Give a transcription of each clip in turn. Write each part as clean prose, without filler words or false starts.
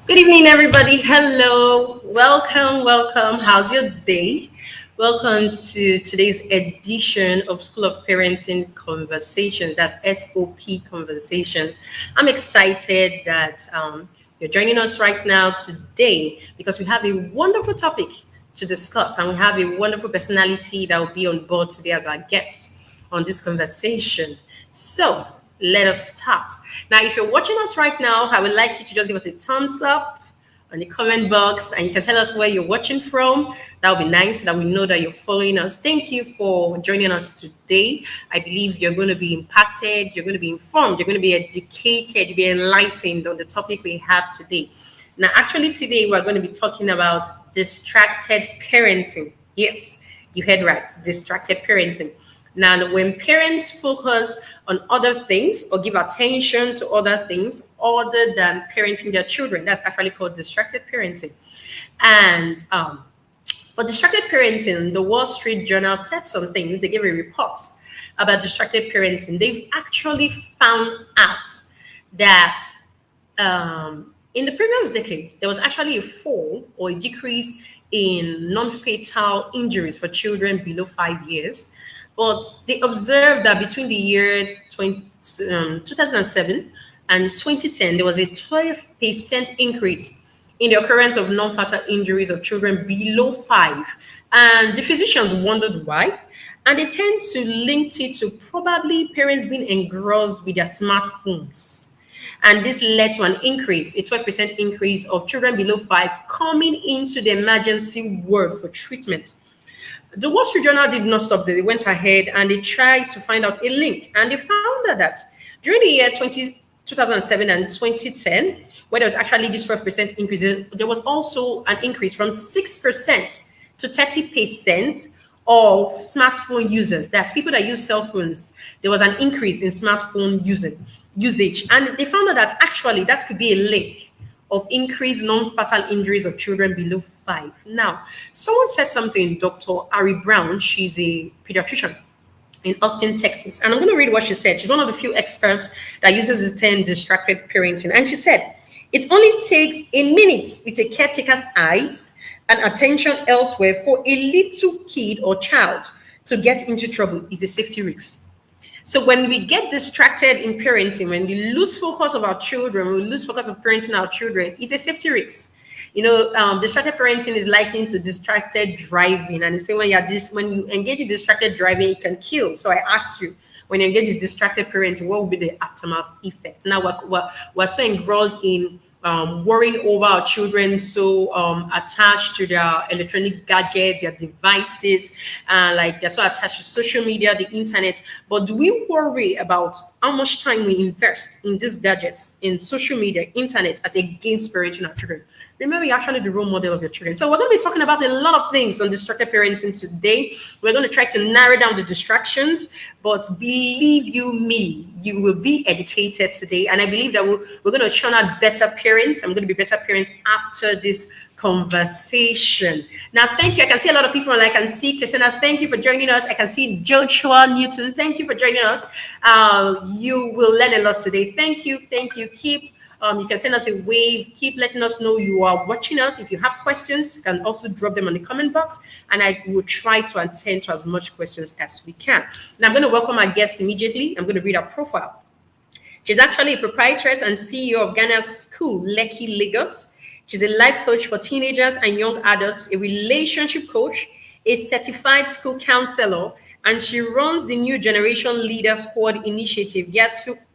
Good evening, everybody. Hello. Welcome, welcome. How's your day? Welcome to today's edition of School of Parenting Conversations. That's SOP Conversations. I'm excited that you're joining us right now today because we have a wonderful topic to discuss and we have a wonderful personality that will be on board today as our guest on this conversation. So let us start. Now, if you're watching us right now, I would like you to just give us a thumbs up on the comment box and you can tell us where you're watching from. That would be nice so that we know that you're following us. Thank you for joining us today. I believe you're going to be impacted, you're going to be informed, you're going to be educated, you'll be enlightened on the topic we have today. Now, actually, today we're going to be talking about distracted parenting. Yes, you heard right, distracted parenting. Now, when parents focus on other things or give attention to other things other than parenting their children, that's actually called distracted parenting. And for distracted parenting, the Wall Street Journal said some things. They gave a report about distracted parenting. They've actually found out that in the previous decade, there was actually a fall or a decrease in non-fatal injuries for children below 5 years. But they observed that between the year 2007 and 2010, there was a 12% increase in the occurrence of non-fatal injuries of children below 5. And the physicians wondered why. And they tend to link it to probably parents being engrossed with their smartphones. And this led to an increase, a 12% increase of children below 5 coming into the emergency ward for treatment. The Wall Street Journal did not stop there. They went ahead and they tried to find out a link. And they found that during the year 2007 and 2010, where there was actually this 12% increase, there was also an increase from 6% to 30% of smartphone users. That's people that use cell phones. There was an increase in smartphone usage. And they found out that actually that could be a link of increased non-fatal injuries of children below 5. Now, someone said something, Dr. Ari Brown, she's a pediatrician in Austin, Texas. And I'm going to read what she said. She's one of the few experts that uses the term distracted parenting. And she said, it only takes a minute with a caretaker's eyes and attention elsewhere for a little kid or child to get into trouble is a safety risk. So when we get distracted in parenting, when we lose focus of our children, we lose focus of parenting our children, it's a safety risk. Distracted parenting is likened to distracted driving. And they say when you engage in distracted driving, it can kill. So I asked you, when you engage in distracted parenting, what will be the aftermath effect? Now we're so engrossed in worrying over our children, so attached to their electronic gadgets, their devices, like they're so attached to social media, the internet. But do we worry about how much time we invest in these gadgets, in social media, internet, as against parenting our children? Remember, you're actually the role model of your children. So we're going to be talking about a lot of things on distracted parenting today. We're going to try to narrow down the distractions, but believe you me, you will be educated today. And I believe that we're going to churn out better parents. I'm going to be better parents after this conversation. Now, thank you. I can see a lot of people, and I can see Christina. Thank you for joining us. I can see Joshua Newton. Thank you for joining us. You will learn a lot today. Thank you. Thank you. You can send us a wave. Keep letting us know you are watching us. If you have questions, you can also drop them on the comment box, and I will try to attend to as much questions as we can. Now, I'm going to welcome our guest immediately. I'm going to read her profile. She's actually a proprietress and CEO of Ghana's School, Lekki, Lagos. She's a life coach for teenagers and young adults, a relationship coach, a certified school counselor, and she runs the New Generation Leader Squad initiative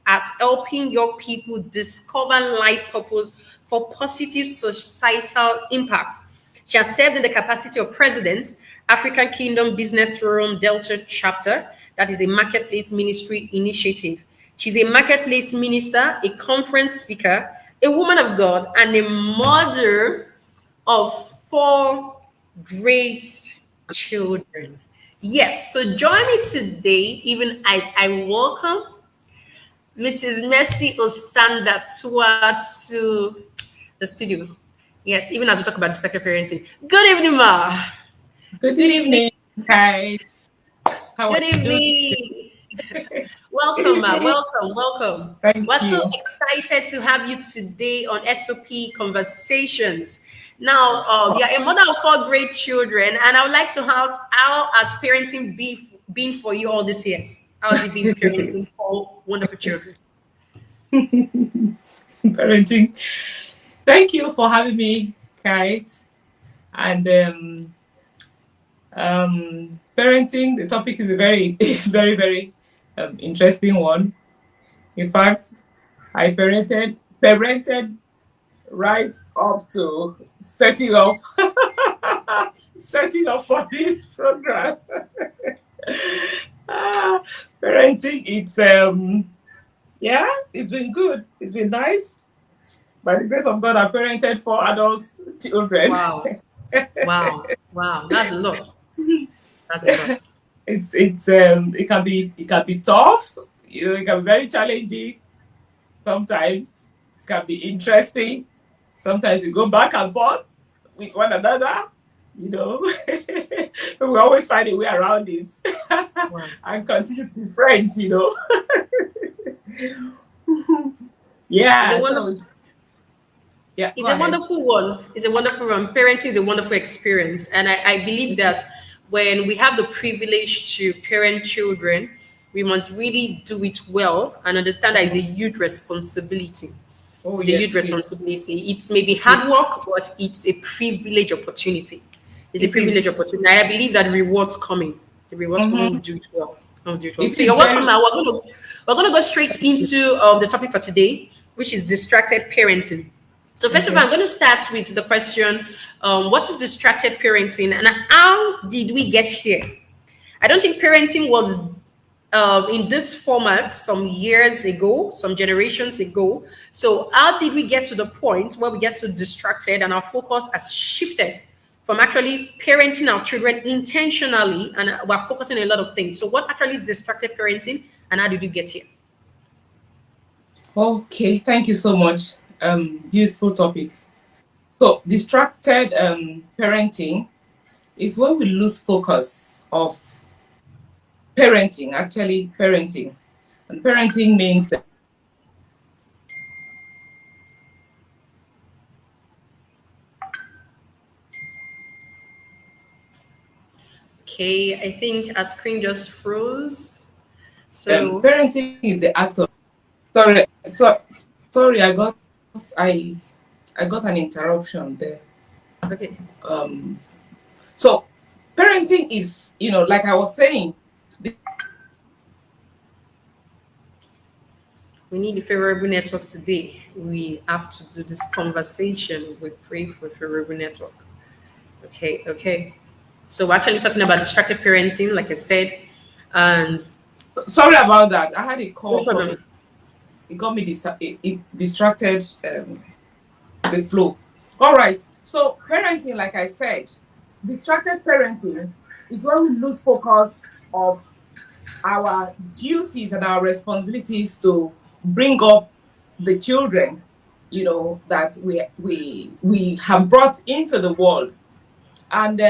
at helping young people discover life purpose for positive societal impact. She has served in the capacity of president, African Kingdom Business Forum Delta Chapter, that is a marketplace ministry initiative. She's a marketplace minister, a conference speaker, a woman of God, and a mother of 4 great children. Yes, so join me today, even as I welcome Mrs. Mercy Osandatuwa to the studio. Yes, even as we talk about distracted parenting. Good evening, Ma. Good evening, guys. How are Good you doing? evening. Welcome, ma. Welcome, welcome. We're Thank so you. excited to have you today on SOP Conversations. Now, Yes. you're a mother of four great children, and I would like to ask, how has parenting been for you all these years? How has it been parenting four wonderful children? Parenting. Thank you for having me, Kate. And parenting, the topic is a very, very, very interesting one. In fact, I parented right up to setting up for this program. Ah, parenting, yeah, it's been good. It's been nice. By the grace of God, I parented four adult children. Wow, wow, wow. That's a lot. That's a lot. It can be tough. It can be very challenging. Sometimes it can be interesting. Sometimes we go back and forth with one another. You know, but we always find a way around it Wow. and continue to be friends. It's a Yeah. So wonderful. yeah, go It's a ahead. wonderful one. It's a wonderful one. Parenting is a wonderful experience. And I believe that when we have the privilege to parent children, we must really do it well and understand that it's a huge responsibility. Oh It's a yes, huge it is. responsibility. It's maybe hard work, but it's a privilege opportunity. It's a It privilege is. opportunity. And I believe that the rewards coming. The rewards coming will Mhm. do it well. Will do it well. It So is you're welcome. very. Now we're gonna go straight into the topic for today, which is distracted parenting. So first of all, Okay. I'm going to start with the question: what is distracted parenting, and how did we get here? I don't think parenting was in this format some years ago, some generations ago. So how did we get to the point where we get so distracted and our focus has shifted from actually parenting our children intentionally, and we're focusing on a lot of things. So what actually is distracted parenting, and how did you get here? Okay. Thank you so much. Useful topic. So distracted parenting is when we lose focus of parenting. Actually, parenting, and parenting means Okay, I think our screen just froze. So parenting is the act of. Sorry. I got an interruption there. okay. Um, so parenting is, like I was saying. We need a favorable network today. We have to do this conversation. We pray for favorable network. Okay, okay. So we're actually talking about distracted parenting, like I said, and Sorry about that. I had a no call coming. problem. It distracted the flow. All right. So parenting, like I said, distracted parenting is when we lose focus of our duties and our responsibilities to bring up the children, that we have brought into the world. And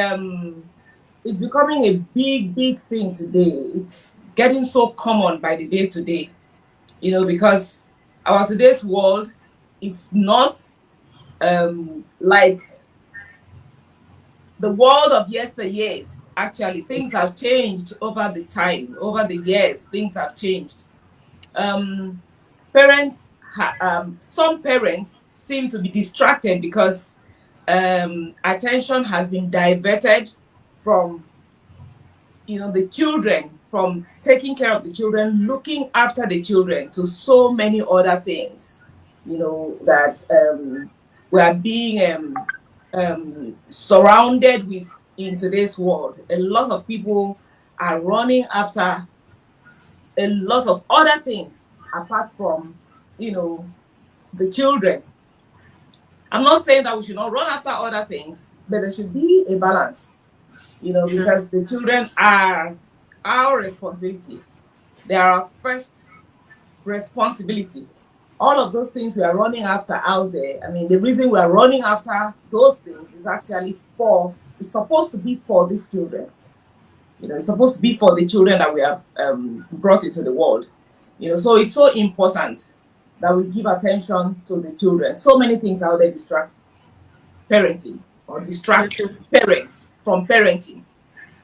it's becoming a big, big thing today. It's getting so common by the day to day, because our today's world, it's not like the world of yesteryears. Actually, things have changed over the time, over the years. Things have changed. Um, some parents seem to be distracted because attention has been diverted from the children, from taking care of the children, looking after the children, to so many other things, that we are being surrounded with in today's world. A lot of people are running after a lot of other things apart from, the children. I'm not saying that we should not run after other things, but there should be a balance, True. because the children are our responsibility. They are our first responsibility. All of those things we are running after out there, I mean, the reason we are running after those things is actually it's supposed to be for these children. It's supposed to be for the children that we have brought into the world. So it's so important that we give attention to the children. So many things out there distract parenting or distract Okay. parents from parenting.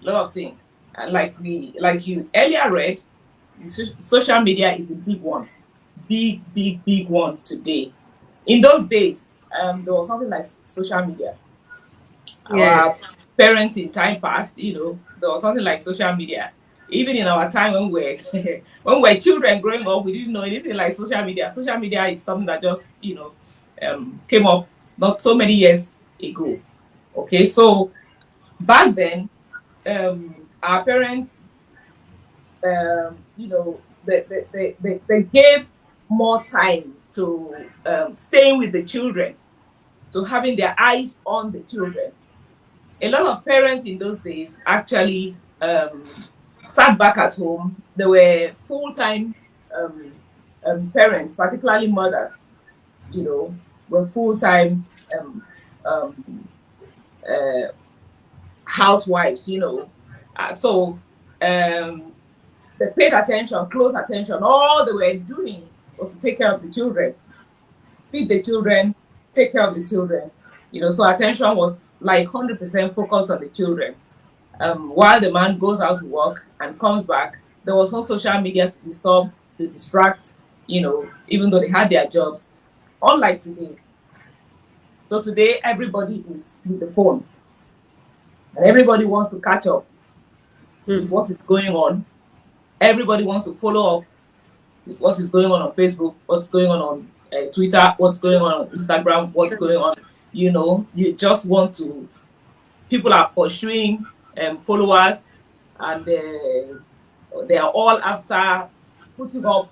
A lot of things. And like you earlier read, social media is a big one. Big one today. In those days, there was something like social media. Our Yes. parents in time past, there was something like social media. Even in our time when when we're children growing up, we didn't know anything like social media. Social media is something that just came up not so many years ago. Okay, so back then, our parents, they gave more time to staying with the children, to having their eyes on the children. A lot of parents in those days actually sat back at home. They were full-time um, parents, particularly mothers, were full-time um, um, uh, housewives, so um, they paid attention, close attention. All they were doing was to take care of the children, feed the children, take care of the children. So attention was like 100% focused on the children. While the man goes out to work and comes back, there was no social media to disturb, to distract, even though they had their jobs. Unlike today. So today, everybody is with the phone and everybody wants to catch up with Hmm. what is going on. Everybody wants to follow up with what is going on Facebook, what's going on Twitter, what's going on Instagram, what's True. going on. You just want to, people are pursuing followers, and they are all after putting up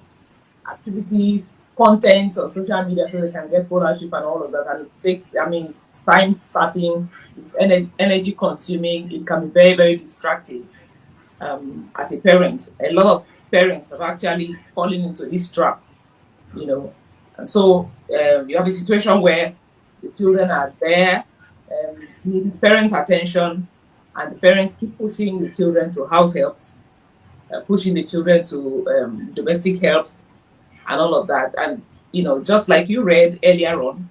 activities, content on social media so they can get followership and all of that. And it takes, it's time sapping, it's energy consuming, it can be very, very distracting. As a parent, a lot of parents have actually fallen into this trap, you know. And so you have a situation where the children are there, needing parents' attention, and the parents keep pushing the children to house helps, pushing the children to domestic helps, and all of that. And just like you read earlier on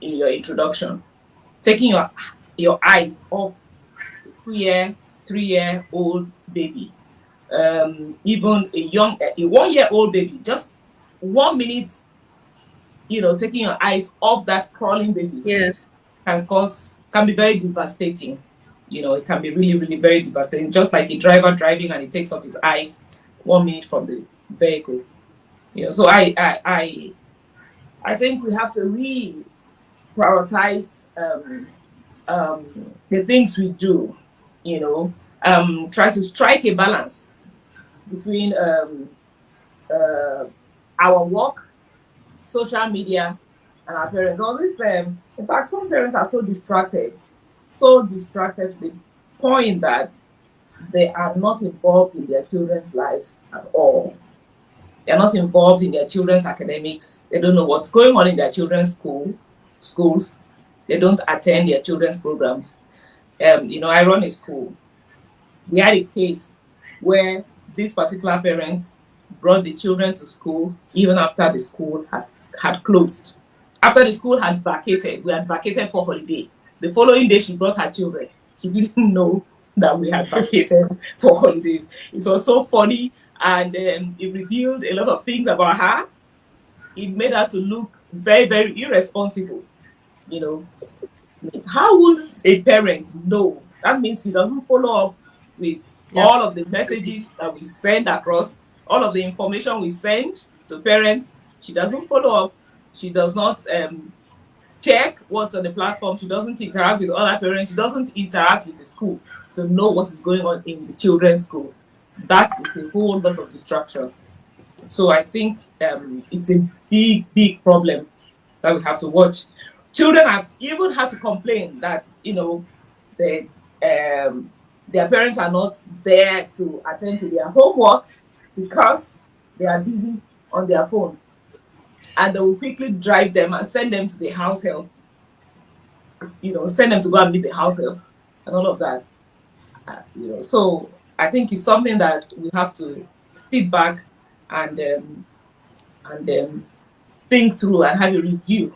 in your introduction, taking your eyes off a 2 year, 3 year old baby, even a 1 year old baby, just 1 minute, taking your eyes off that crawling baby Yes. can be very devastating. It can be really, really very devastating. Just like a driver driving and he takes off his eyes 1 minute from the vehicle. So I think we have to prioritize the things we do. Try to strike a balance between uh, our work, social media, and our parents. All this, in fact, some parents are so distracted to the point that they are not involved in their children's lives at all. They're not involved in their children's academics. They don't know what's going on in their children's schools. They don't attend their children's programs. I run a school. We had a case where this particular parent brought the children to school even after the school had closed. After the school had vacated, we had vacated for holiday. The following day, she brought her children. She didn't know that we had vacated for holidays. It was so funny, and it revealed a lot of things about her. It made her to look very, very irresponsible. You know, how would a parent know? That means she doesn't follow up with Yeah. all of the messages that we send across, all of the information we send to parents. She doesn't follow up. She does not check what's on the platform. She doesn't interact with other parents. She doesn't interact with the school to know what is going on in the children's school. That is a whole lot of distraction. So I think it's a big problem that we have to watch. Children have even had to complain that they, their parents are not there to attend to their homework because they are busy on their phones, and they will quickly drive them and send them to the house help. Send them to go and meet the house help and all of that. So I think it's something that we have to sit back and think through and have a review.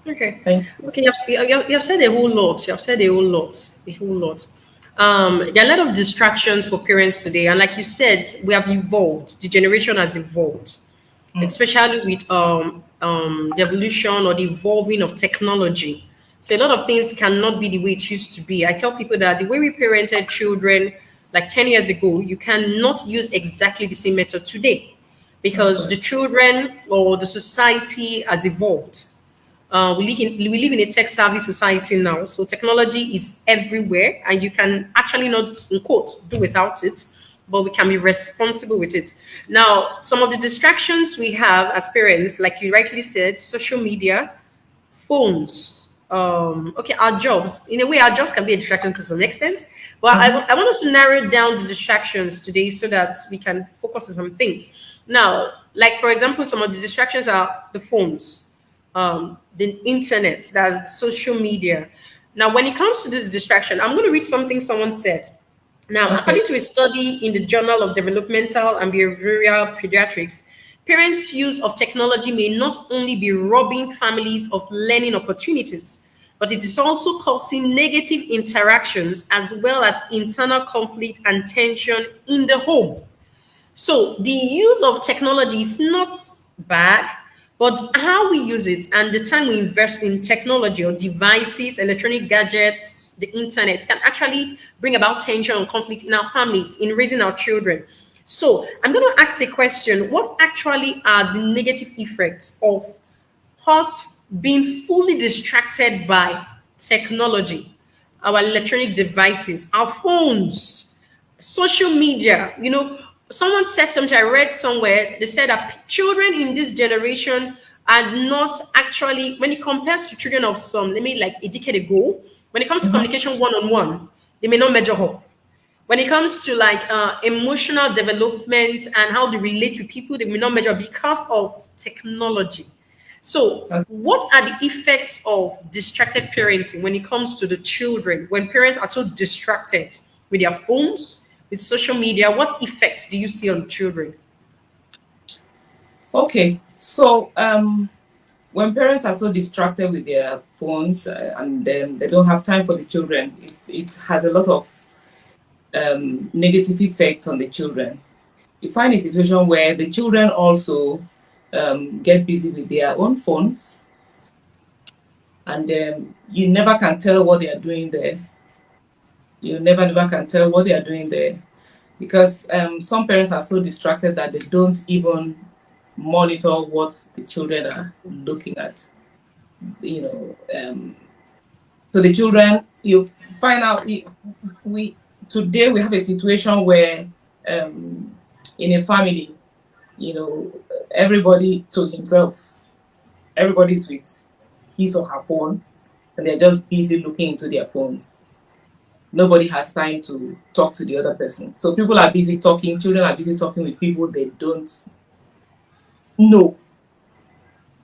Okay. Thank you. Okay, you have said a whole lot. You have said a whole lot. A whole lot. There are a lot of distractions for parents today. And like you said, we have evolved. The generation has evolved, especially with the evolution or the evolving of technology. So a lot of things cannot be the way it used to be. I tell people that the way we parented children like 10 years ago, you cannot use exactly the same method today because the Okay. children or the society has evolved. We live in a tech savvy society now, so technology is everywhere, and you can actually not, in quotes, do without it, but we can be responsible with it. Now, some of the distractions we have as parents, like you rightly said, social media, phones. Okay, our jobs. In a way, our jobs can be a distraction to some extent. But I, Mhm. wa- I want us to narrow down the distractions today so that we can focus on some things. Now, like for example, some of the distractions are the phones, the internet, that's social media. Now, when it comes to this distraction, I'm going to read something someone said. Now, Okay. according to a study in the Journal of Developmental and Behavioral Pediatrics, parents' use of technology may not only be robbing families of learning opportunities, but it is also causing negative interactions as well as internal conflict and tension in the home. So the use of technology is not bad, but how we use it and the time we invest in technology or devices, electronic gadgets, the internet can actually bring about tension and conflict in our families, in raising our children. So I'm going to ask a question. What actually are the negative effects of us being fully distracted by technology, our electronic devices, our phones, social media? Someone said something I read somewhere. They said that children in this generation are not actually, when it compares to children of some, let me like a decade ago, when it comes to Mhm. communication one on one, they may not measure up. When it comes to like emotional development and how they relate with people, they may not measure because of technology. So, Okay. what are the effects of distracted parenting when it comes to the children? When parents are so distracted with their phones, with social media, what effects do you see on children? Okay. So when parents are so distracted with their phones and they don't have time for the children, it has a lot of negative effects on the children. You find a situation where the children also get busy with their own phones, and you never can tell what they are doing there. You never can tell what they are doing there because some parents are so distracted that they don't even monitor what the children are looking at. You know, so the children, you find out we today we have a situation where um, in a family, you know, everybody to himself, everybody's with his or her phone, and they're just busy looking into their phones. Nobody has time to talk to the other person. So people are busy talking, children are busy talking with people they don't know,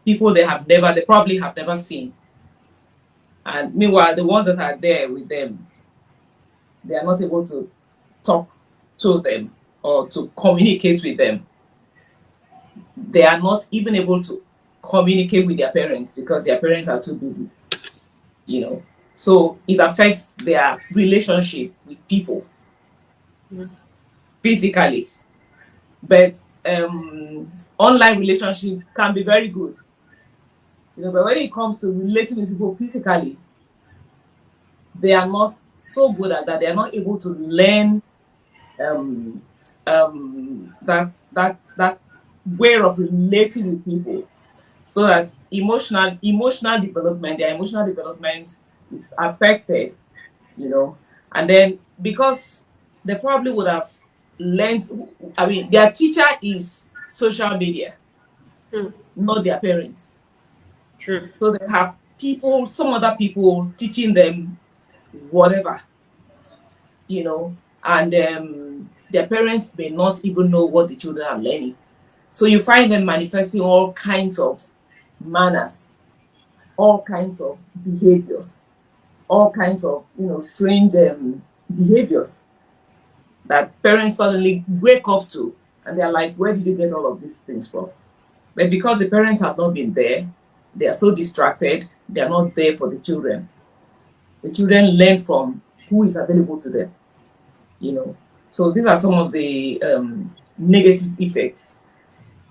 people they probably have never seen. And meanwhile, the ones that are there with them, they are not able to talk to them or to communicate with them. They are not even able to communicate with their parents because their parents are too busy, you know. So it affects their relationship with people physically. But online relationship can be very good, you know, but when it comes to relating with people physically, they are not so good at that. They are not able to learn um, that way of relating with people, so that emotional development, their emotional development, it's affected, you know. And then because they probably would have learned, I mean, their teacher is social media, Hmm, not their parents. true. So they have people, some other people teaching them whatever, you know, and their parents may not even know what the children are learning. So you find them manifesting all kinds of manners, all kinds of behaviors, all kinds of, you know, strange behaviors that parents suddenly wake up to, and they're like, where did you get all of these things from? But because the parents have not been there, they are so distracted, they are not there for the children. The children learn from who is available to them, you know. So these are some of the negative effects.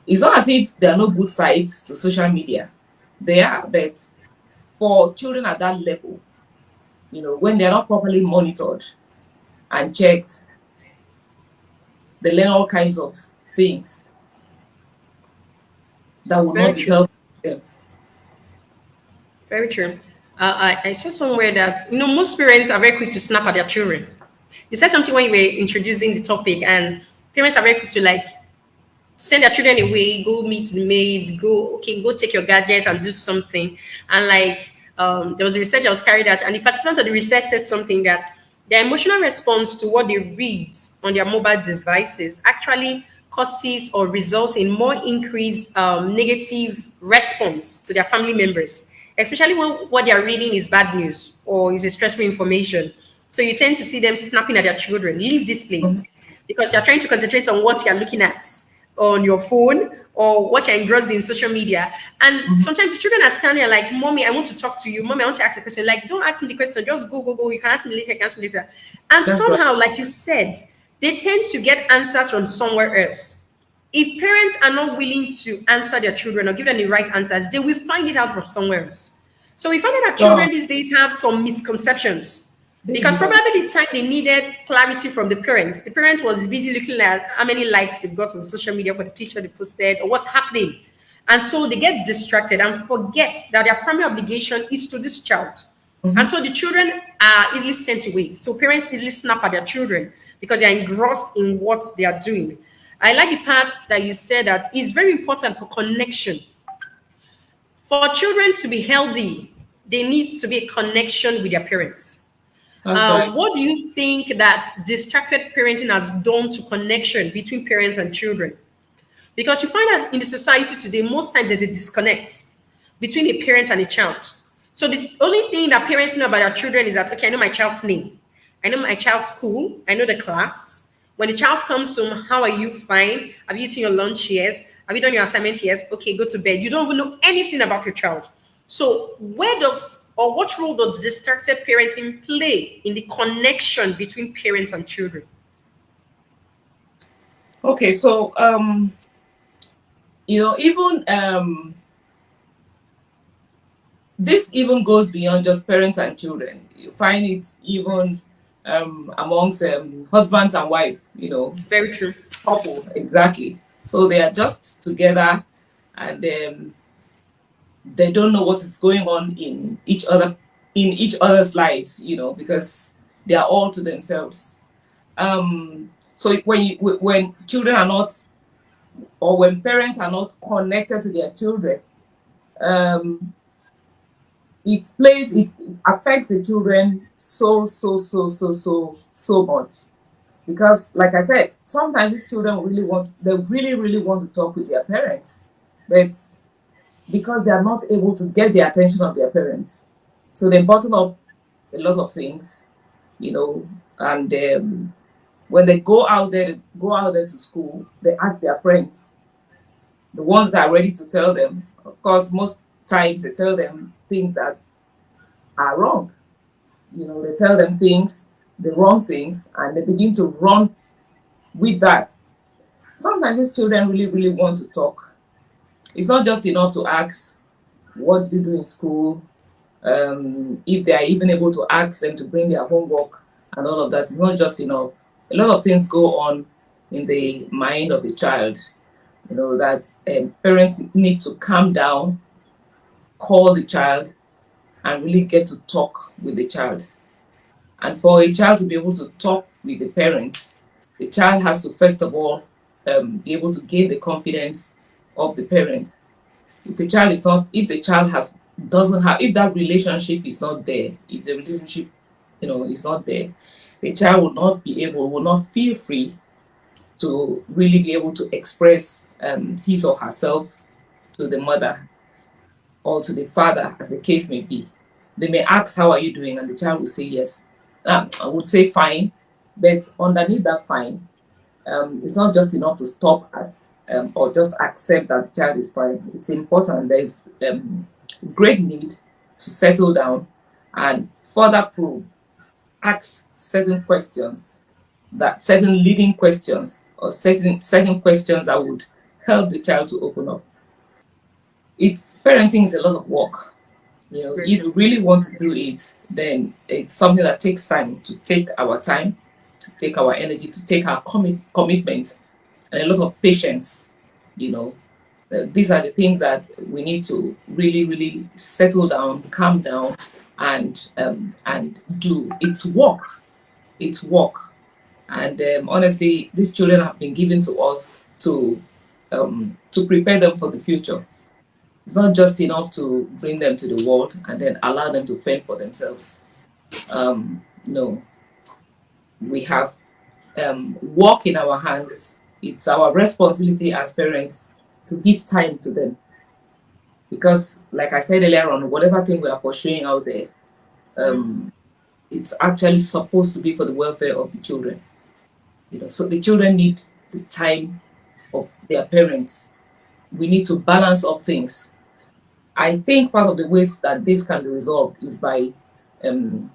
It's not as if there are no good sides to social media. They are, but for children at that level, when they're not properly monitored and checked, they learn all kinds of things that will Very not be true. helpful to them. Very true. I saw somewhere that most parents are very quick to snap at their children. You said something when you were introducing the topic, and parents are very quick to like send their children away, go meet the maid, go take your gadget and do something. And like there was a research that was carried out, and the participants of the research said something that their emotional response to what they read on their mobile devices actually causes or results in more increased negative response to their family members, especially when what they are reading is bad news or is a stressful information. So you tend to see them snapping at their children, leave this place, Mhm. because you're trying to concentrate on what you're looking at on your phone or what you're engrossed in social media. And Mhm. sometimes the children are standing there like, Mommy, I want to talk to you. Mommy, I want to ask a question. Like, don't ask me the question. Just go, go, go. You can ask me later. You can ask me later. And That's right. somehow, like you said, they tend to get answers from somewhere else. If parents are not willing to answer their children or give them the right answers, they will find it out from somewhere else. So we find out that So children these days have some misconceptions they because do that. probably the time they needed clarity from the parents, the parent was busy looking at how many likes they've got on social media for the picture they posted or what's happening. And so they get distracted and forget that their primary obligation is to this child. And Mhm. so the children are easily sent away. So parents easily snap at their children because they're engrossed in what they are doing. I like the part that you said that it's very important for connection. For children to be healthy, there needs to be a connection with their parents. That's right. What do you think that distracted parenting has done to connection between parents and children? Because you find that in the society today, most times there's a disconnect between a parent and a child. So the only thing that parents know about their children is that, okay, I know my child's name. I know my child's school. I know the class. When the child comes home, how are you? Fine. Have you eaten your lunch? Yes. Have you done your assignment? Yes. Okay, go to bed. You don't even know anything about your child. So where does or what role does distracted parenting play in the connection between parents and children? Okay, so even this even goes beyond just parents and children. You find it even amongst husbands and wife, Very true. couple, exactly. So they are just together, and they don't know what is going on in each other's lives, because they are all to themselves. So when children are not, or when parents are not connected to their children, um, it affects the children so much, because like I said, sometimes these children really want to talk with their parents, but because they are not able to get the attention of their parents, so they bottle up a lot of things, and when they go out there to school, they ask their friends, the ones that are ready to tell them. Of course, most times they tell them things that are wrong. They tell them things, the wrong things, and they begin to run with that. Sometimes these children really, really want to talk. It's not just enough to ask, what did you do in school? If they are even able to ask them to bring their homework and all of that, it's not just enough. A lot of things go on in the mind of the child, that parents need to calm down, call the child, and really get to talk with the child. And for a child to be able to talk with the parents, the child has to first of all be able to gain the confidence of the parent. If the child has doesn't have, if that relationship is not there, if the relationship, is not there, the child will not feel free to really be able to express his or herself to the mother or to the father, as the case may be. They may ask, "How are you doing?" and the child will say yes. I would say fine, but underneath that fine, it's not just enough to stop at or just accept that the child is fine. It's important. There is great need to settle down and further probe, ask certain questions, that certain leading questions or certain questions that would help the child to open up. It's parenting is a lot of work. Very If true. you really want to do it, then it's something that takes time, to take our time, to take our energy, to take our commitment, and a lot of patience. You know, these are the things that we need to really, really settle down, calm down, and do. It's work. It's work. And honestly, these children have been given to us to prepare them for the future. It's not just enough to bring them to the world and then allow them to fend for themselves. No, we have work in our hands. It's our responsibility as parents to give time to them because, like I said earlier on, whatever thing we are pursuing out there, Mm. um, it's actually supposed to be for the welfare of the children. So the children need the time of their parents. We need to balance up things. I think part of the ways that this can be resolved is by um,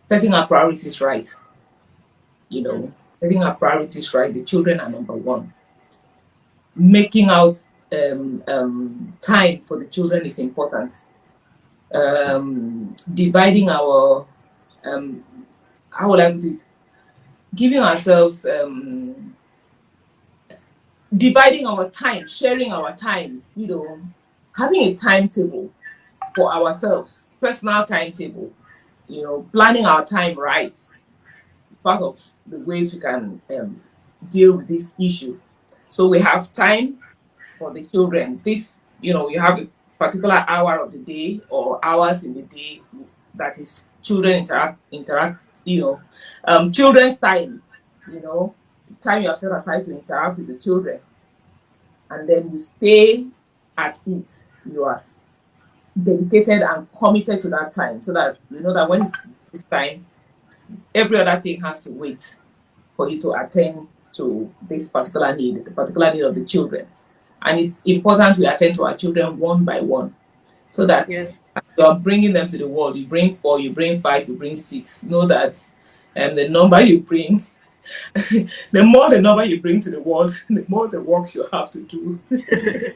setting our priorities right. Setting our priorities right. The children are number one. Making out time for the children is important. Dividing our, um, how would I put it? Giving ourselves, dividing our time, sharing our time, having a timetable for ourselves, personal timetable, planning our time right is part of the ways we can deal with this issue. So we have time for the children. You have a particular hour of the day or hours in the day that is children interact, children's time, you know, time you have set aside to interact with the children, and then you stay at it. You are dedicated and committed to that time so that you know that when it's this time, every other thing has to wait for you to attend to this particular need, the particular need of the children. And it's important we attend to our children one by one so that Yes. as you are bringing them to the world, you bring four, you bring five, you bring six. Know that the number you bring, the more the number you bring to the world, the more the work you have to do. you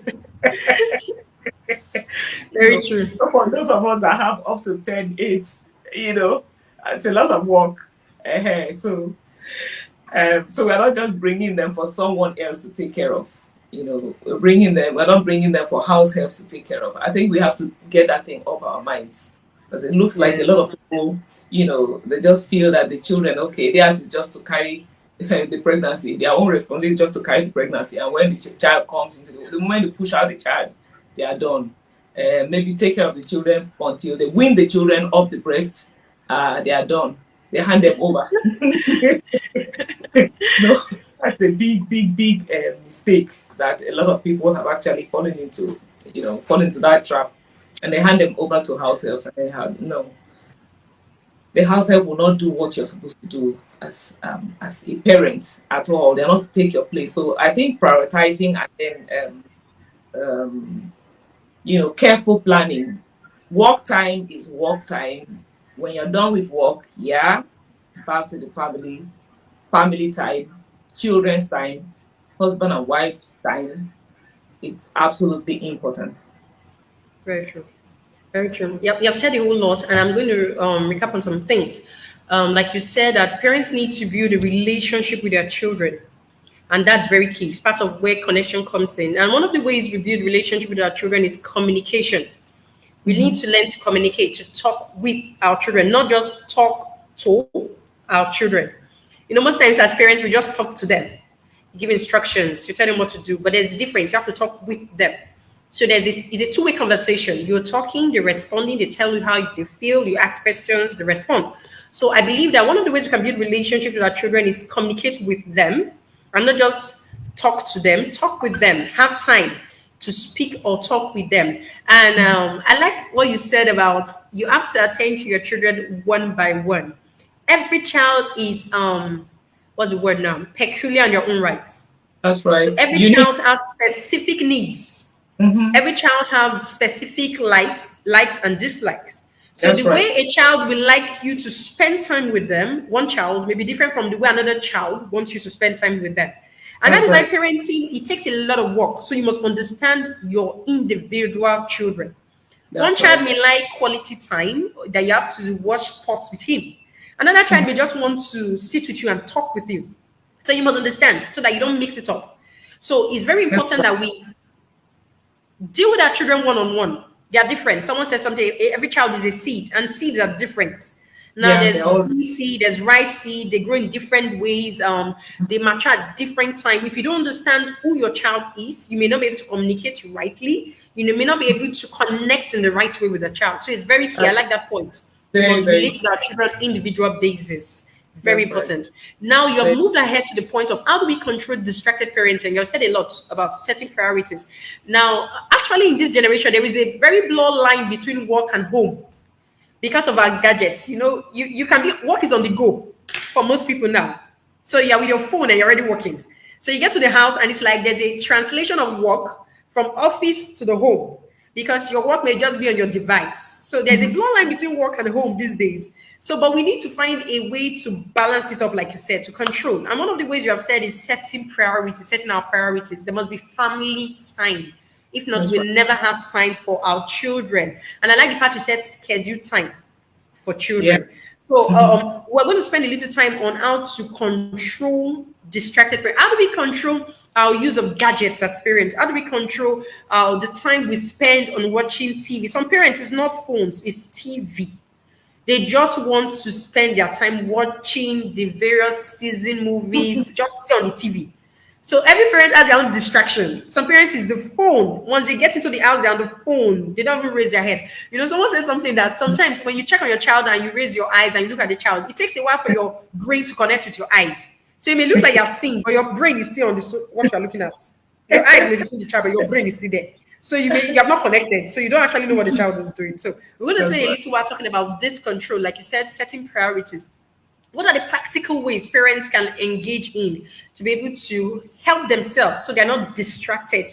Very know, true. so for those of us that have up to 10, 8, it's a lot of work. So we're not just bringing them for someone else to take care of. We're not bringing them for house helps to take care of. I think we have to get that thing off our minds because it looks like a Yes. lot of people, they just feel that the children, okay, theirs is just to carry the pregnancy, their own responsibility is just to carry the pregnancy. And when the child comes the moment they push out the child, they are done. Maybe take care of the children until they win the children off the breast. They are done. They hand them over. No, that's a big, big, big mistake that a lot of people have actually fallen into. Fall into that trap, and they hand them over to house helps, and they have no. The house help will not do what you're supposed to do as a parent at all. They're not to take your place. So I think prioritizing and then careful planning. Work time is work time. When you're done with work, yeah, back to the family time, children's time, husband and wife's time. It's absolutely important. Very true. Very true. Yep, you've said a whole lot, and I'm going to recap on some things. Like you said, that parents need to build a relationship with their children, and that's very key. It's part of where connection comes in. And one of the ways we build relationship with our children is communication. We need Mhm. to learn to communicate, to talk with our children, not just talk to our children. Most times as parents, we just talk to them, you give instructions, you tell them what to do, but there's a difference. You have to talk with them. So it's a two-way conversation. You're talking, they're responding, they tell you how they feel, you ask questions, they respond. So I believe that one of the ways we can build relationships with our children is communicate with them and not just talk to them, talk with them, have time to speak or talk with them. And I like what you said about you have to attend to your children one by one. Every child is what's the word now? Peculiar in their own rights. That's So right. every Unique. child has specific needs. Mm-hmm. Every child has specific likes and dislikes. So the That's way right. a child will like you to spend time with them, one child may be different from the way another child wants you to spend time with them. And that That's is why right. parenting, it takes a lot of work. So you must understand your individual children. One That's child right. may like quality time that you have to watch sports with him. Another child may just want to sit with you and talk with you. So you must understand so that you don't mix it up. So it's very That's important right. that we deal with our children one on one. They are different. Someone said something, every child is a seed, and seeds are different. Now Yeah, they're there's all bean seed, there's rice seed, they grow in different ways, they mature at different time. If you don't understand who your child is, you may not be able to communicate rightly, you may not be able to connect in the right way with the child. So it's very key. I like that point. We very, must very relate to true. our children individual basis. Very That's right. important. Now you have Very, moved ahead to the point of how do we control distracted parenting? You've said a lot about setting priorities. Now, actually, in this generation, there is a very blurred line between work and home because of our gadgets. You can be work is on the go for most people now. So you're with your phone and you're already working. So you get to the house and it's like there's a translation of work from office to the home because your work may just be on your device. So there's a blurred line between work and home these days. So, but we need to find a way to balance it up, like you said, to control. And one of the ways you have said is setting priorities, setting our priorities. There must be family time. If not, that's right. we'll never have time for our children. And I like the part you said, schedule time for Yeah. children. So Mhm. we're going to spend a little time on how to control distracted parents. How do we control our use of gadgets as parents? How do we control the time we spend on watching TV? Some parents, it's not phones, it's TV. They just want to spend their time watching the various season movies, just stay on the TV. So every parent has their own distraction. Some parents is the phone. Once they get into the house, they're on the phone. They don't even raise their head. Someone said something that sometimes when you check on your child and you raise your eyes and you look at the child, it takes a while for your brain to connect with your eyes. So it may look like you're seeing, but your brain is still on what you're looking at. Your eyes may be seeing the child, but your brain is still there. So you have not connected. So you don't actually know what the child is doing. So we're going to That's spend a right. little while talking about this control, like you said, setting priorities. What are the practical ways parents can engage in to be able to help themselves so they're not distracted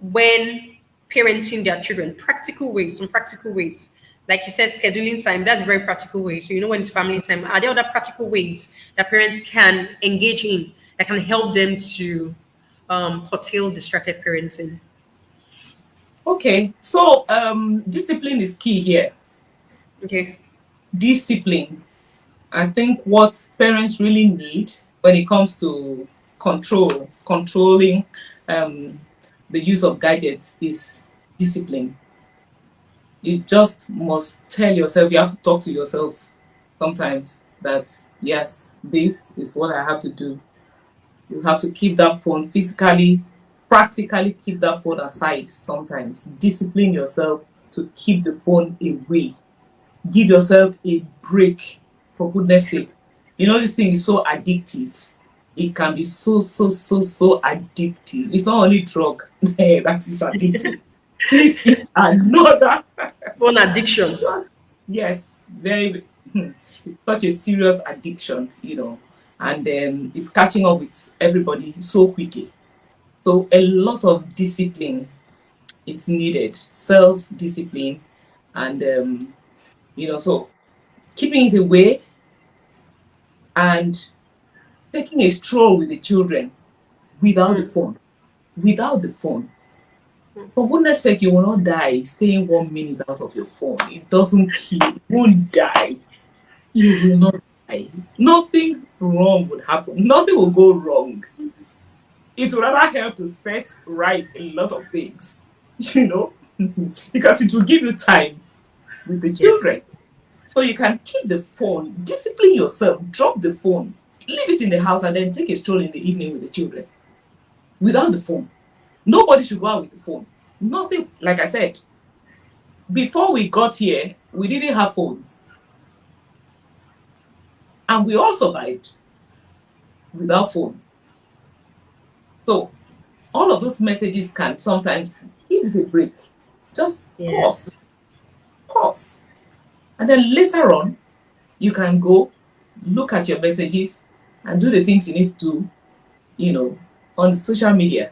when parenting their children? Practical ways, some practical ways. Like you said, scheduling time, that's a very practical way. So when it's family time. Are there other practical ways that parents can engage in that can help them to curtail distracted parenting? Okay. So discipline is key here. Okay. Discipline. I think what parents really need when it comes to controlling um, the use of gadgets is discipline. You just must tell yourself, you have to talk to yourself sometimes that, yes, this is what I have to do. You have to keep that phone physically, practically keep that phone aside sometimes. Discipline yourself to keep the phone away. Give yourself a break, for goodness sake. This thing is so addictive. It can be so, so, so, so addictive. It's not only drug that is addictive. This is another. Phone addiction. Yes, very. It's such a serious addiction, and it's catching up with everybody so quickly. So a lot of discipline it's needed, self-discipline, and so keeping it away and taking a stroll with the children without the Mm. phone. Without the phone. For goodness sake, you will not die staying 1 minute out of your phone. It doesn't kill. You won't die. You will not die. Nothing wrong would happen. Nothing will go wrong. It will rather help to set right a lot of things, because it will give you time with the Yes. children. So you can keep the phone, discipline yourself, drop the phone, leave it in the house, and then take a stroll in the evening with the children without the phone. Nobody should go out with the phone. Nothing, like I said, before we got here, we didn't have phones. And we all survived without phones. So all of those messages can sometimes give it a break. Just Yes. pause. And then later on, you can go look at your messages and do the things you need to do, on social media.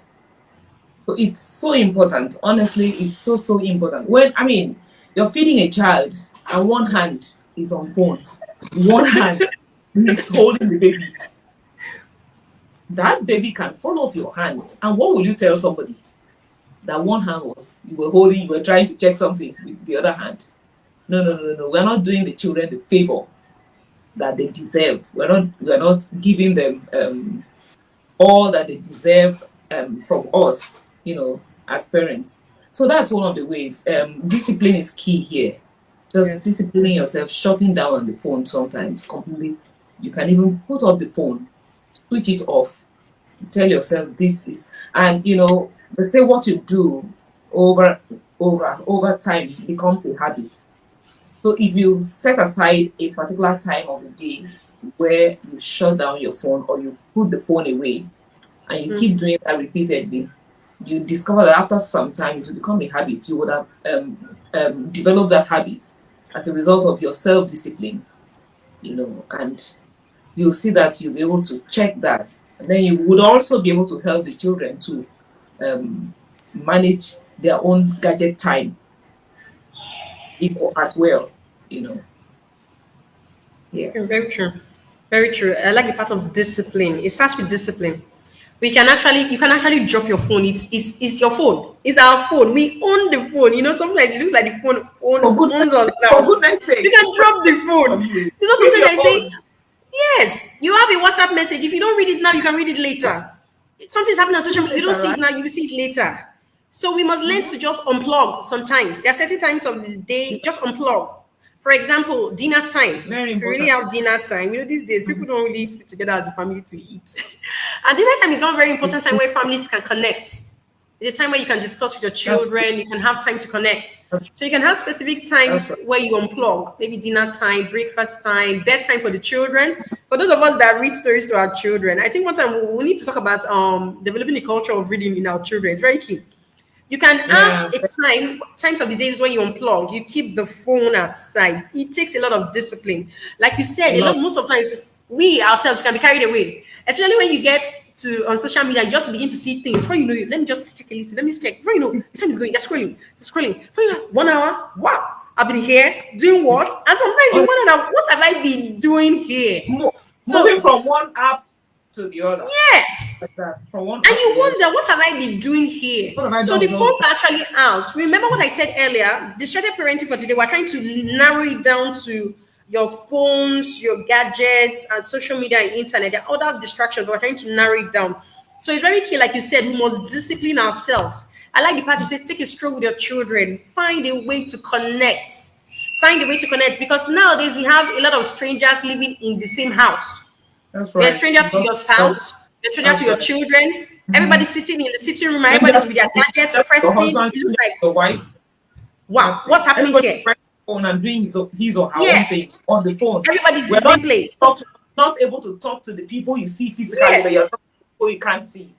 So it's so important. Honestly, it's so important. When you're feeding a child and one hand is on phone, one hand is holding the baby. That baby can fall off your hands. And what will you tell somebody? That one hand was you were holding, you were trying to check something with the other hand. No. We're not doing the children the favor that they deserve. We're not giving them all that they deserve from us, as parents. So that's one of the ways. Discipline is key here. Just disciplining yourself, shutting down on the phone sometimes completely. You can even put off the phone, switch it off, tell yourself this is, and they say what you do over time becomes a habit. So if you set aside a particular time of the day where you shut down your phone or you put the phone away and you keep doing that repeatedly, you discover that after some time it will become a habit. You would have developed that habit as a result of your self-discipline, and you'll see that you'll be able to check that. And then you would also be able to help the children to manage their own gadget time as well, Yeah. Very true. Very true. I like the part of discipline. It starts with discipline. You can actually drop your phone. It's your phone. It's our phone. We own the phone. Sometimes it looks like the phone owns us now. For goodness sake. You can drop the phone. Sometimes I say, yes, you have a WhatsApp message. If you don't read it now, you can read it later. Something's happening on social media. You don't see it now, you will see it later. So we must learn to just unplug sometimes. There are certain times of the day, just unplug. For example, dinner time. Very if you important. really have dinner time, these days people don't really sit together as a family to eat. And dinner time is one very important time where families can connect. It's a time where you can discuss with your children, you can have time to connect. So you can have specific times where you unplug, maybe dinner time, breakfast time, bedtime for the children. For those of us that read stories to our children, I think one time we need to talk about developing the culture of reading in our children. It's very key. You can have times of the days when you unplug, you keep the phone aside. It takes a lot of discipline. Like you said, most of the times we ourselves can be carried away. Especially when you get on social media, you just begin to see things. Before you know it, let me just check a little. Let me check. Before you know, time is going. You're scrolling. Before you know, 1 hour. Wow, I've been here doing what? And sometimes you wonder, what have I been doing here? Moving from one app to the other. Yes. Like that. From one and you wonder, what have I been doing here? So the phones are actually out. Remember what I said earlier? Distracted parenting for today. We're trying to narrow it down to your phones, your gadgets, and social media and internet. There are other distractions, but we're trying to narrow it down. So it's very key, like you said, we must discipline ourselves. I like the part you say, take a stroll with your children. Find a way to connect. Because nowadays we have a lot of strangers living in the same house. That's right. You're a stranger to your spouse. You're a stranger to your children. Everybody's sitting in the sitting room. Everybody's with their gadgets pressing. It looks like, your wife. Wow, what's happening here? Phone and doing his or her own thing on the phone. Everybody's in the same place. Not able to talk to the people you see physically, but you're people you can't see.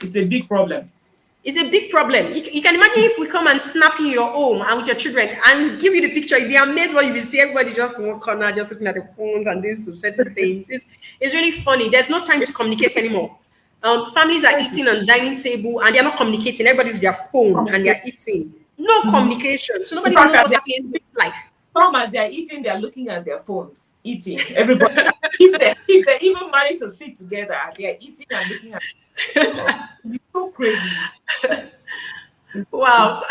It's a big problem. It's a big problem. You can imagine if we come and snap in your home and with your children and give you the picture, you'd be amazed what you will see. Everybody just in one corner, just looking at the phones and doing some certain things. It's really funny. There's no time to communicate anymore. Families are eating on dining table and they're not communicating. Everybody's with their phone and they're eating. No communication. So nobody knows what's happening in life. Some as they're eating, they're looking at their phones, eating. Everybody, if they even manage to sit together, they're eating and looking at. It's so crazy. Wow. So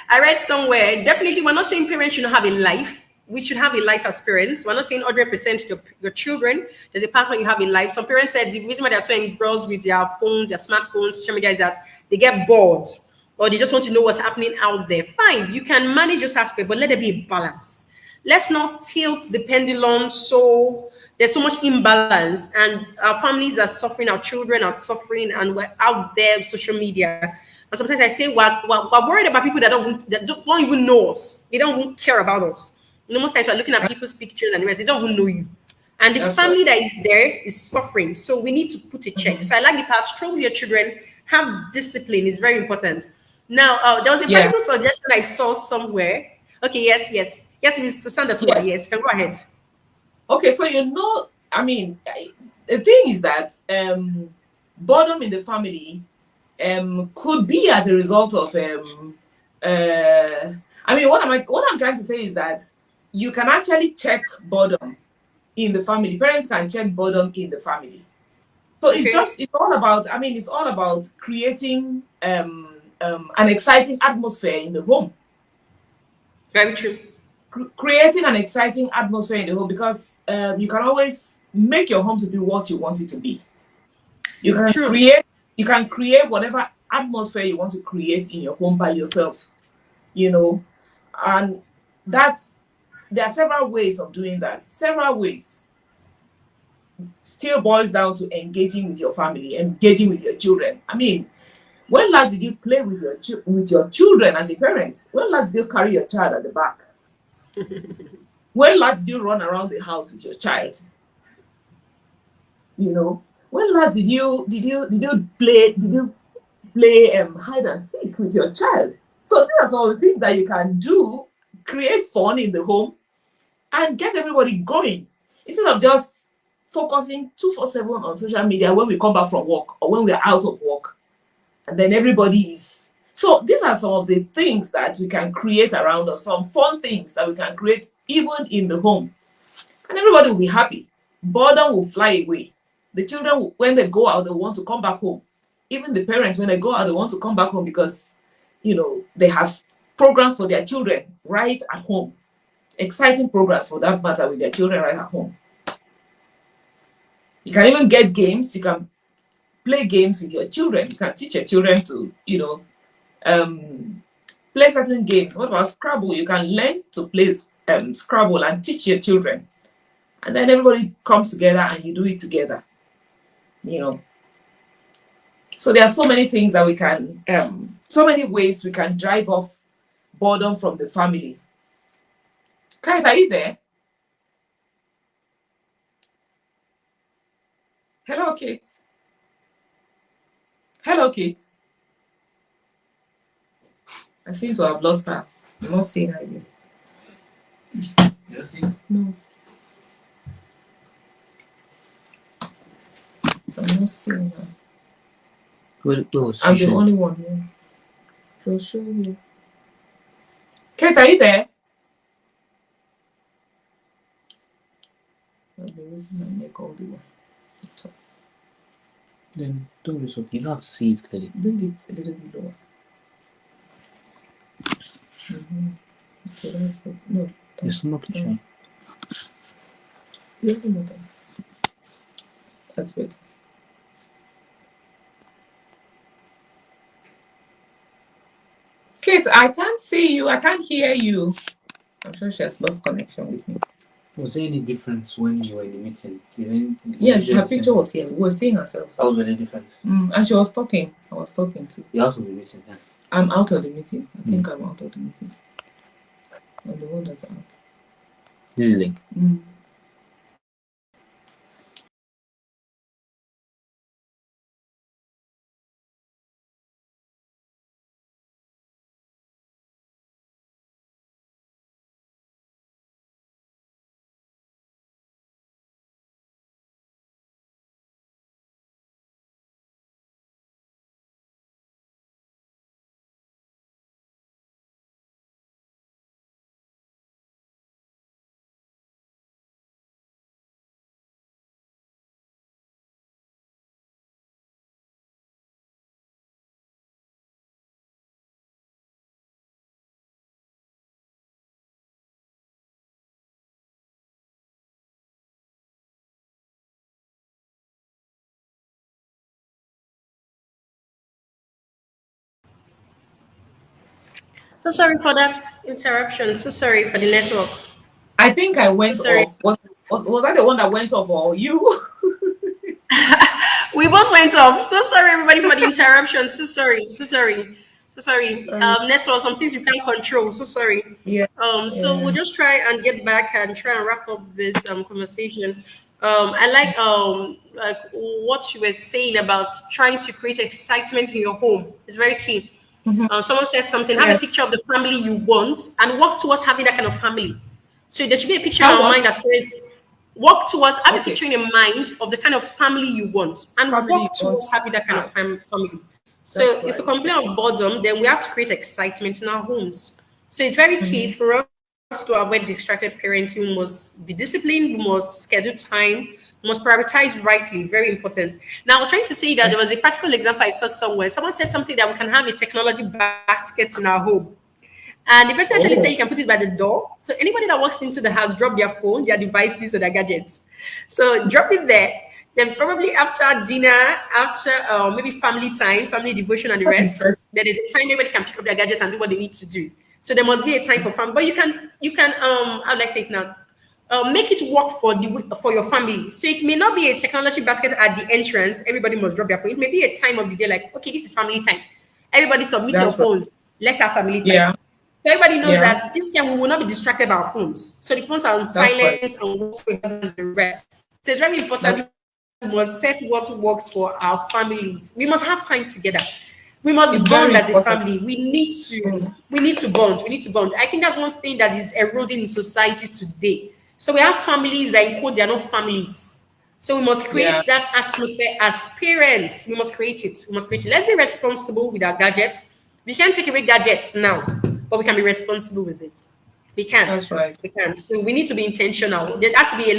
I read somewhere, definitely we're not saying parents should not have a life. We should have a life as parents. We're not saying 100% to your children. There's a part where you have a life. Some parents said the reason why they're so engrossed with their phones, their smartphones, social media is that they get bored or they just want to know what's happening out there. Fine, you can manage this aspect, but let there be a balance. Let's not tilt the pendulum so there's so much imbalance and our families are suffering, our children are suffering, and we're out there on social media. And sometimes I say we're worried about people that don't even know us. They don't even care about us. Most times we're looking at people's pictures and the rest, they don't even know you. And the family that is there is suffering. So we need to put a check. So I like the part, stroll with your children, have discipline is very important. Now, there was a Bible suggestion I saw somewhere. Okay, yes, Miss Osandatuwa, yes, you can go ahead. Okay, so I mean, the thing is that boredom in the family could be as a result of I mean, what I'm trying to say is that you can actually check boredom in the family. Parents can check boredom in the family. So Okay. it's all about, I mean, it's all about creating an exciting atmosphere in the home. Very true. Creating an exciting atmosphere in the home, because you can always make your home to be what you want it to be. You can True. create whatever atmosphere you want to create in your home by yourself, you know. And that there are several ways of doing that. Several ways. Still boils down to engaging with your family, engaging with your children. I mean, when last did you play with your children as a parent? When last did you carry your child at the back? When last did you run around the house with your child? You know, when last did you play hide and seek with your child? So these are some of the things that you can do, create fun in the home, and get everybody going, instead of just focusing 247 on social media when we come back from work or when we are out of work, and then everybody is. So these are some of the things that we can create around us, some fun things that we can create even in the home, and everybody will be happy. Boredom will fly away. The children, when they go out, they want to come back home. Even the parents, when they go out, they want to come back home because, they have programs for their children right at home. Exciting programs for that matter with their children right at home. You can even get games. You can play games with your children. You can teach your children to, play certain games. What about Scrabble? You can learn to play Scrabble and teach your children. And then everybody comes together and you do it together. So there are so many things that we can, so many ways we can drive off boredom from the family. Kate, are you there? Hello, Kate. Hello, Kate. I seem to have lost her. I'm not seeing her again. You see? No. I'm not seeing her. I'm the only one here. She'll show you. Kate, are you there? I'll be using my neck all the way. Then don't be so. You don't have to see it clearly. Bring it a little bit lower. Okay, that's good. No. Your smoke is shine. It doesn't matter. That's better. Kate, I can't see you. I can't hear you. I'm sure she has lost connection with me. Was there any difference when you were in the meeting? Yes, her picture was here. We were seeing ourselves. How was there any difference? And she was talking. I was talking too. You're out of the meeting then? I'm out of the meeting. I think I'm out of the meeting. I'm the one that's out. This is link. So sorry for that interruption. So sorry for the network. I think I went sorry. off. Was I the one that went off or you? We both went off. So sorry, everybody, for the interruption. So sorry. So sorry. So sorry. Network, some things you can't control. So sorry. Yeah. So we'll just try and get back and try and wrap up this conversation. I like what you were saying about trying to create excitement in your home. It's very key. Someone said something. Have a picture of the family you want and work towards having that kind of family. So there should be a picture in our mind as parents. Work towards, have a Okay. picture in your mind of the kind of family you want, and Family work you towards want. having that kind of family. That's So if we right. complain of boredom, then we have to create excitement in our homes. So it's very key Mhm. for us to avoid distracted parenting. We must be disciplined, we must schedule time, we must prioritize rightly. Very important. Now, I was trying to say that there was a practical example I saw somewhere. Someone said something that we can have a technology basket in our home. And the person actually said you Oh, can put it by the door. So anybody that walks into the house, drop their phone, their devices, or their gadgets. So drop it there. Then probably after dinner, after maybe family time, family devotion, and the that's rest, interesting. there is a time everybody can pick up their gadgets and do what they need to do. So there must be a time for family. But you can how do I say it now? Make it work for your family. So it may not be a technology basket at the entrance. Everybody must drop their phone. It may be a time of the day, like, okay, this is family time. Everybody submit your That's right. phones. Let's have family time. Yeah, So everybody knows yeah, that this time we will not be distracted by our phones. So the phones are on that's right. silent and what we have and the rest. So it's very That's important we must set what works for our families. We must have time together. We must it's very bond as a important. family. Mm. We need to bond. We need to bond. I think that's one thing that is eroding in society today. So we have families that in quote they are not families. So we must Yeah, create that atmosphere as parents. We must create it. We must create it. Let's be responsible with our gadgets. We can't take away gadgets now, but we can be responsible with it. We can. that's right. We can. So we need to be intentional. There has to be a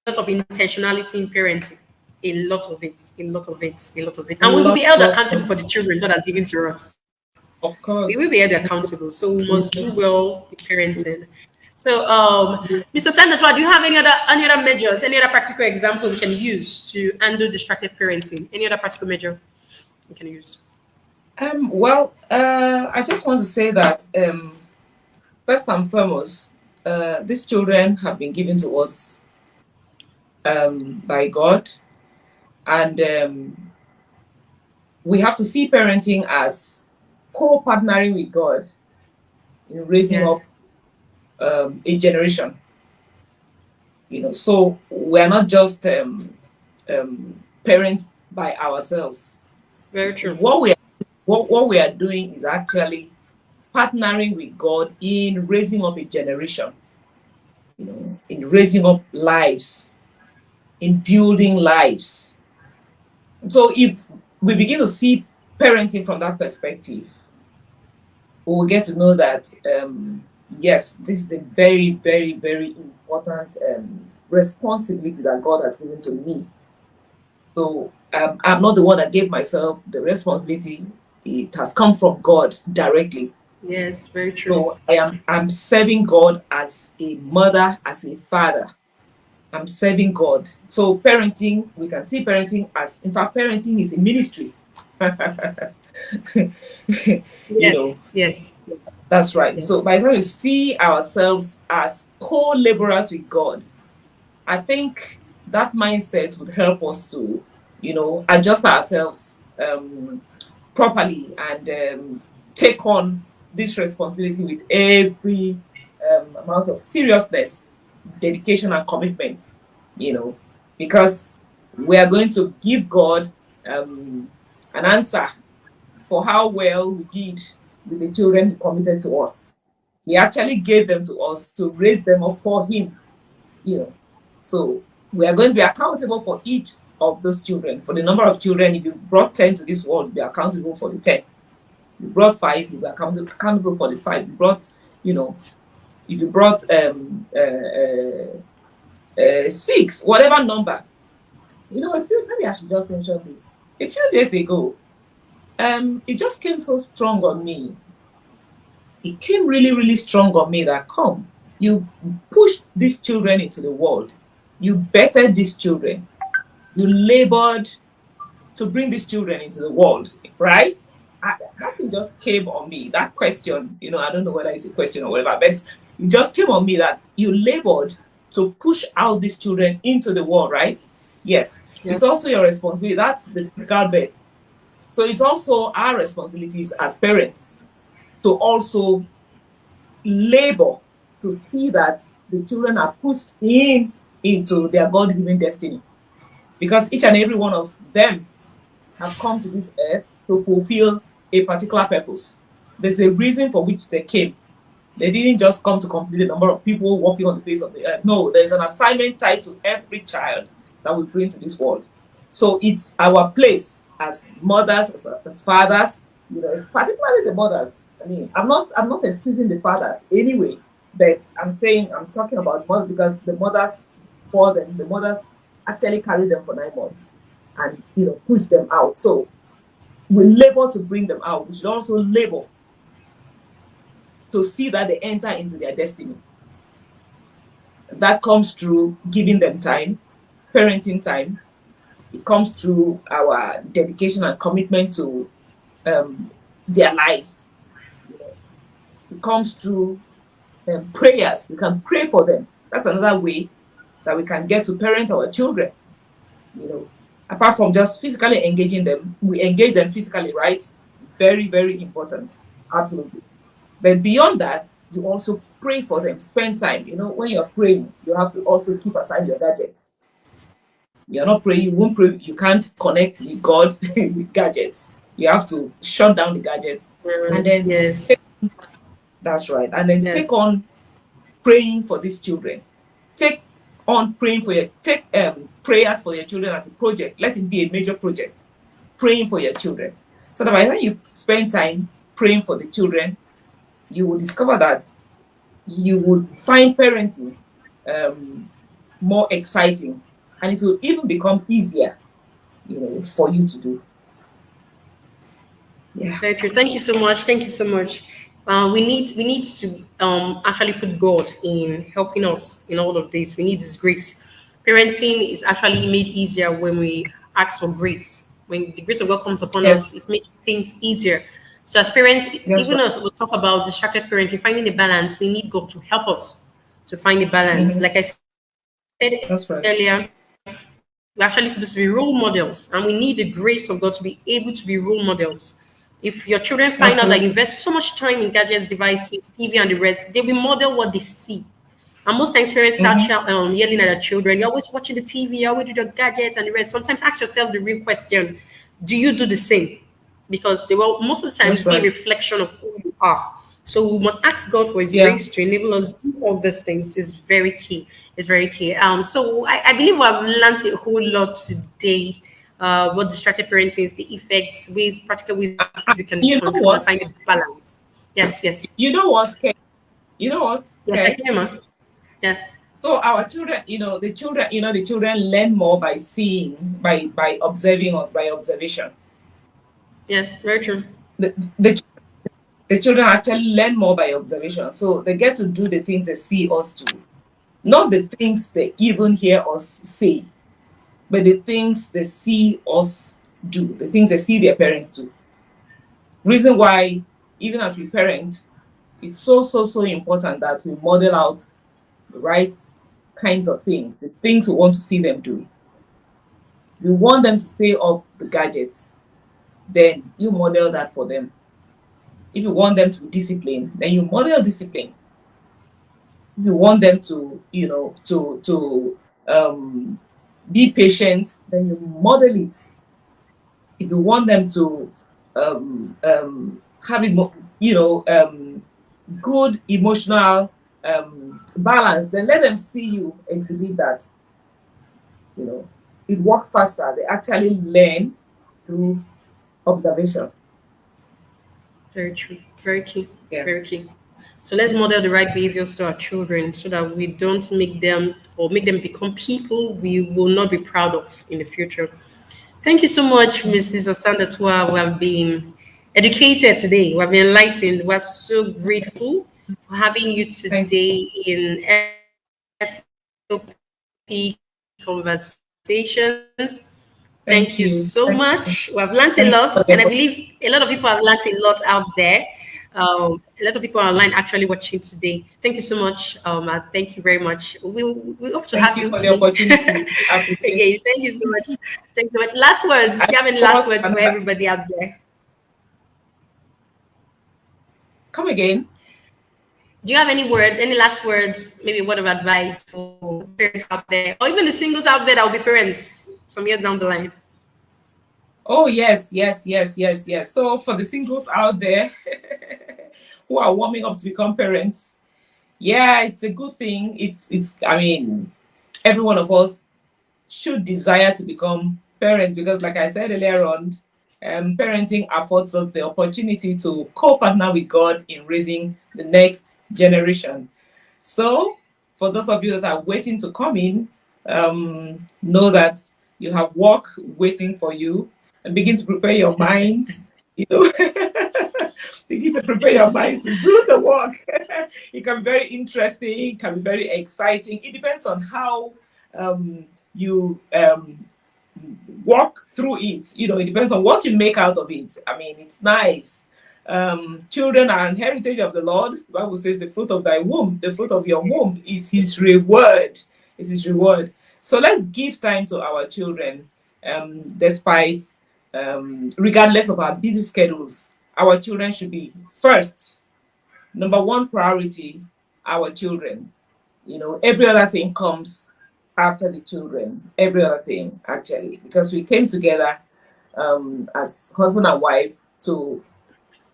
lot of intentionality in parenting. A lot of it. A lot of it. A lot of it. A And we will be lot, held lot accountable of, for the children God has given to us. of We will course. be held accountable. So we must do well in parenting. So Mhm. Mr. Sandatwa, do you have any other measures, any other practical example we can use to handle distracted parenting? Any other practical measure we can use? Well, I just want to say that first and foremost, these children have been given to us by God, and we have to see parenting as co-partnering with God in raising Yes. up a generation. So we are not just parents by ourselves. Very true. What we are doing is actually partnering with God in raising up a generation, in raising up lives, in building lives. So if we begin to see parenting from that perspective, we will get to know that yes, this is a very, very, very important responsibility that God has given to me. So I'm not the one that gave myself the responsibility. It has come from God directly. Yes, very true. So I'm serving God as a mother, as a father. I'm serving God. So parenting, we can see parenting as, in fact, parenting is a ministry. you know, Yes, yes, yes, that's right. So yes. by the time we see ourselves as co-laborers with God, I think that mindset would help us to, adjust ourselves properly and take on this responsibility with every amount of seriousness, dedication, and commitment, because we are going to give God an answer for how well we did with the children He committed to us. He actually gave them to us to raise them up for Him, you know. So we are going to be accountable for each of those children. For the number of children, if you brought 10 to this world, be accountable for the 10. You brought 5, you'll be accountable for the 5. You brought, if you brought 6, whatever number. Maybe I should just mention this. A few days ago, it just came so strong on me. It came really, really strong on me that you pushed these children into the world. You bettered these children. You labored to bring these children into the world, right? That thing just came on me. That question, I don't know whether it's a question or whatever, but it just came on me that you labored to push out these children into the world, right? Yes. Yes. It's also your responsibility. That's the physical birth. So it's also our responsibilities as parents to also labor to see that the children are pushed into their God-given destiny. Because each and every one of them have come to this earth to fulfill a particular purpose. There's a reason for which they came. They didn't just come to complete the number of people walking on the face of the earth. No, there's an assignment tied to every child that we bring to this world. So it's our place as mothers, as fathers, particularly the mothers. I mean, I'm not excusing the fathers anyway, but I'm talking about mothers because the mothers for them, the mothers actually carry them for 9 months and push them out. So we labor to bring them out. We should also labor to see that they enter into their destiny. That comes through giving them time, parenting time. It comes through our dedication and commitment to their lives. It comes through prayers. We can pray for them. That's another way that we can get to parent our children. Apart from just physically engaging them, we engage them physically, right? Very, very important. Absolutely. But beyond that, you also pray for them, spend time. When you're praying, you have to also keep aside your gadgets. You're not praying, you won't pray, you can't connect with God with gadgets. You have to shut down the gadgets. And then yes, that's right. And then yes, take on praying for these children. Take on praying for take prayers for your children as a project. Let it be a major project. Praying for your children. So that by the time you spend time praying for the children, you will discover that you would find parenting more exciting, and it will even become easier, for you to do. Yeah. very true. Thank you so much. Thank you so much. We need to actually put God in helping us in all of this. We need His grace. Parenting is actually made easier when we ask for grace. When the grace of God comes upon Yes. us, it makes things easier. So as parents, That's even right. if we talk about distracted parenting, finding the balance, we need God to help us to find the balance. Like I said That's right. earlier, we're actually supposed to be role models, and we need the grace of God to be able to be role models. If your children find out that you Absolutely. invest so much time in gadgets, devices, TV, and the rest, they will model what they see. And most times, parents start yelling at their children. You're always watching the TV, you're always with your gadgets and the rest. Sometimes ask yourself the real question: do you do the same? Because they will most of the times That's be a right. reflection of who you are. So we must ask God for His Yeah. grace to enable us to do all these things. Is very key. It's very key. So I believe we have learned a whole lot today. What distracted parenting is, the effects, ways, practical ways we can You know control and what? find a balance. Yes, yes, You know what, Kate? You know what, yes. I Kate? hear, ma. Yes, So our children, the children learn more by seeing, by observing us, by observation. yes. Very true. The, the the children actually learn more by observation. So they get to do the things they see us do, not the things they even hear us say, but the things they see us do, the things they see their parents do. Reason why, even as we parent, it's so important that we model out the right kinds of things, the things we want to see them do. If you want them to stay off the gadgets, then you model that for them. If you want them to be disciplined, then you model discipline. If you want them to, be patient, then you model it. If you want them to have good emotional balance, then let them see you exhibit that. It works faster. They actually learn through observation. Very true. Very key. Yeah. Very key. So let's model the right behaviors to our children so that we don't make them become people we will not be proud of in the future. Thank you so much, Mrs. Osandatuwa. We have been educated today. We have been enlightened. We're so grateful for having you Thank you. today in SOP Conversations. Thank Thank you you. so much. We have learned a Thank you for lot, the and I believe a lot of people have learned a lot out there. A lot of people are online actually watching today. Thank you so much. Thank you very much. We hope to Thank have you you for the opportunity. I appreciate again. Thank you so much. Thank you so much. Last words. I Do you have look any forward last to words for another. everybody out there? Come again. Do you have any words, any last words, maybe a word of advice for parents out there, or even the singles out there that will be parents some years down the line? Oh yes, yes, yes, yes, yes. So for the singles out there, who are warming up to become parents. Yeah, it's a good thing. It's I mean, every one of us should desire to become parents because, like I said earlier on, parenting affords us the opportunity to co-partner with God in raising the next generation. So, for those of you that are waiting to come in, know that you have work waiting for you, and begin to prepare your minds. You know, begin to prepare your minds to do the work. It can be very interesting, it can be very exciting. It depends on how you walk through it. You know, it depends on what you make out of it. I mean, it's nice. Children are an heritage of the Lord. The Bible says the fruit of thy womb, the fruit of your womb is his reward. Is his reward. So let's give time to our children, despite, regardless of our busy schedules. Our children should be first, number one priority, our children. You know, every other thing comes after the children, every other thing actually, because we came together as husband and wife to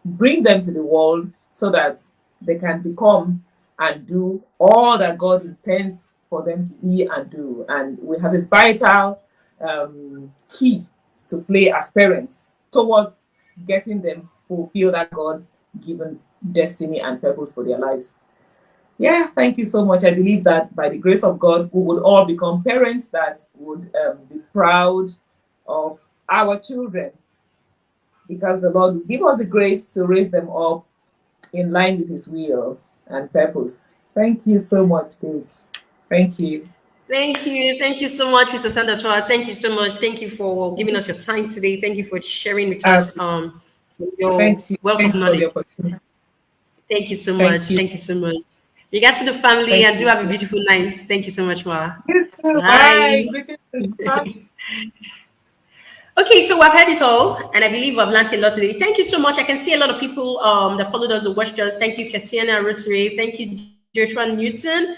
bring them to the world so that they can become and do all that God intends for them to be and do. And we have a vital key to play as parents towards getting them fulfill that God given destiny and purpose for their lives. Yeah, thank you so much. I believe that by the grace of God, we will all become parents that would be proud of our children because the Lord will give us the grace to raise them up in line with his will and purpose. Thank you so much, Kate. Thank you. Thank you. Thank you so much, Mr. Osandatuwa. Thank you so much. Thank you for giving us your time today. Thank you for sharing with us your Thanks, you. wealth of Thanks for the knowledge. opportunity. Thank you so Thank much. you. Thank you so much. Regards to the family Thank and do you. have a beautiful night. Thank you so much, Ma. You too. Bye. Bye. Greetings to the family. Okay, so we've had it all, and I believe I've learned a lot today. Thank you so much. I can see a lot of people that followed us and watched us. Thank you, Cassiana Rotary. Thank you, Joshua Newton.